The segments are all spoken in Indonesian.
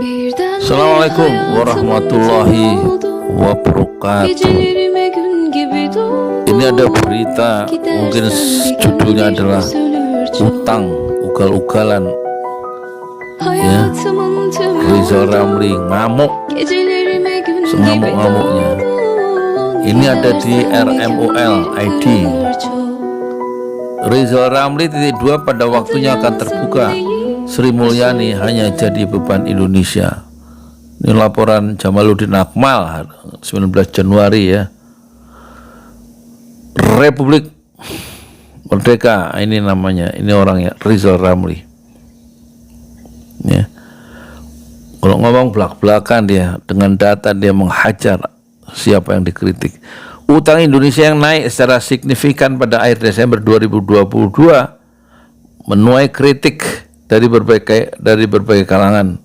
Assalamualaikum warahmatullahi wabarakatuh. Ini ada berita, mungkin judulnya adalah utang ugal-ugalan, ya. Rizal Ramli ngamuk sengamuk-ngamuknya. Ini ada di RMUL ID. Rizal Ramli .2 pada waktunya akan terbuka. Sri Mulyani hanya jadi beban Indonesia. Ini laporan Jamaluddin Akmal 19 Januari ya. Republik Merdeka, ini namanya, ini orangnya Rizal Ramli ya. Kalau ngomong belak-belakan dia, dengan data dia menghajar siapa yang dikritik. Utang Indonesia yang naik secara signifikan pada akhir Desember 2022 menuai kritik dari berbagai kalangan.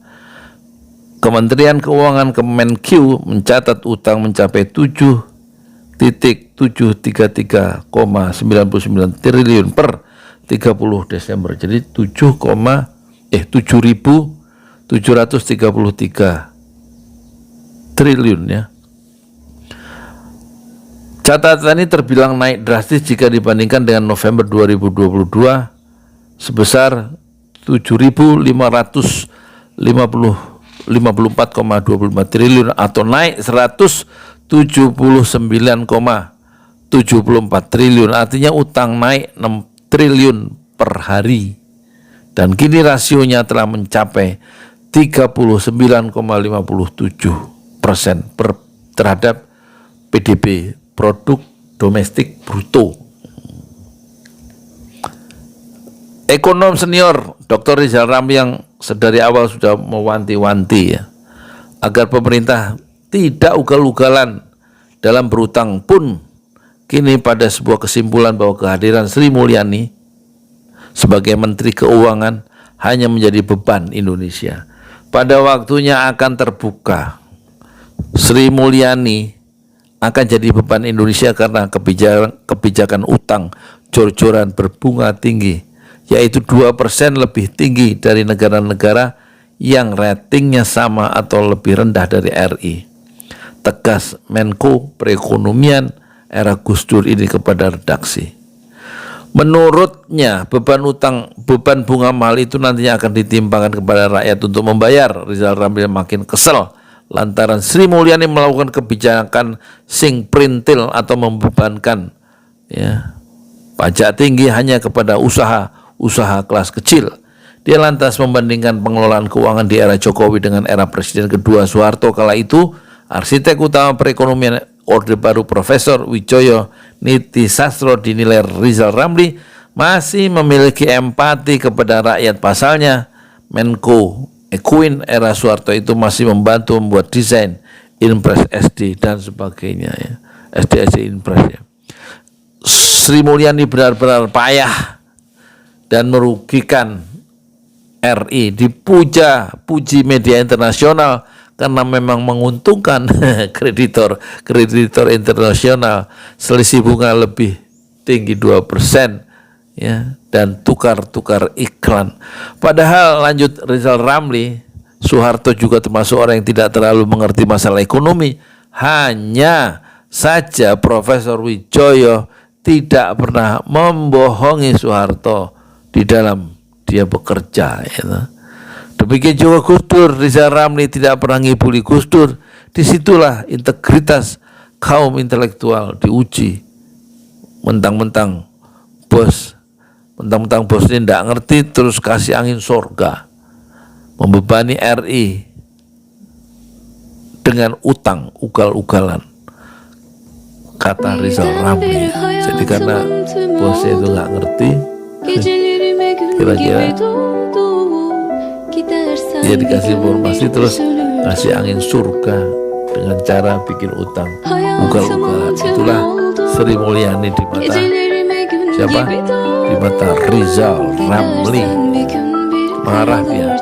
Kementerian Keuangan Kemenq mencatat utang mencapai 7.733,99 triliun per 30 Desember. Jadi 7.733 triliun ya. Catatan ini terbilang naik drastis jika dibandingkan dengan November 2022 sebesar 7.554,25 triliun atau naik 179,74 triliun. Artinya utang naik 6 triliun per hari. Dan kini rasionya telah mencapai 39,57% terhadap PDB, produk domestik bruto. Ekonom senior Dr. Rizal Ramli yang sedari awal sudah mewanti-wanti ya, agar pemerintah tidak ugal-ugalan dalam berutang pun kini pada sebuah kesimpulan bahwa kehadiran Sri Mulyani sebagai Menteri Keuangan hanya menjadi beban Indonesia. Pada waktunya akan terbuka. Sri Mulyani akan jadi beban Indonesia karena kebijakan utang jor-joran berbunga tinggi, yaitu 2% lebih tinggi dari negara-negara yang ratingnya sama atau lebih rendah dari RI. Tegas Menko Perekonomian era Gus Dur ini kepada redaksi. Menurutnya beban bunga mahal itu nantinya akan ditimbangkan kepada rakyat untuk membayar. Rizal Ramli makin kesel lantaran Sri Mulyani melakukan kebijakan sing printil atau membebankan ya, pajak tinggi hanya kepada usaha kelas kecil. Dia lantas membandingkan pengelolaan keuangan di era Jokowi dengan era Presiden kedua Soeharto. Kala itu arsitek utama perekonomian Orde Baru Profesor Widjoyo Nitisastro dinilai Rizal Ramli masih memiliki empati kepada rakyat. Pasalnya Menko Ekuin era Soeharto itu masih membantu membuat desain Inpres SD dan sebagainya ya. SD Inpres ya. Sri Mulyani benar-benar payah dan merugikan RI, dipuji media internasional karena memang menguntungkan kreditor internasional. Selisih bunga lebih tinggi 2% ya, dan tukar iklan. Padahal lanjut Rizal Ramli, Soeharto juga termasuk orang yang tidak terlalu mengerti masalah ekonomi. Hanya saja Profesor Widjoyo tidak pernah membohongi Soeharto di dalam dia bekerja ya. Demikian juga Gus Dur. Rizal Ramli tidak pernah ngibuli Gus Dur. Disitulah integritas kaum intelektual diuji. Mentang-mentang bos ini tidak ngerti terus kasih angin surga, membebani RI dengan utang ugal-ugalan, kata Rizal Ramli. Jadi karena bosnya itu nggak ngerti, kira-kira dia dikasih informasi terus kasih angin surga dengan cara bikin utang ugal-ugalan. Itulah Sri Mulyani di mata siapa? Di mata Rizal Ramli. Marah dia.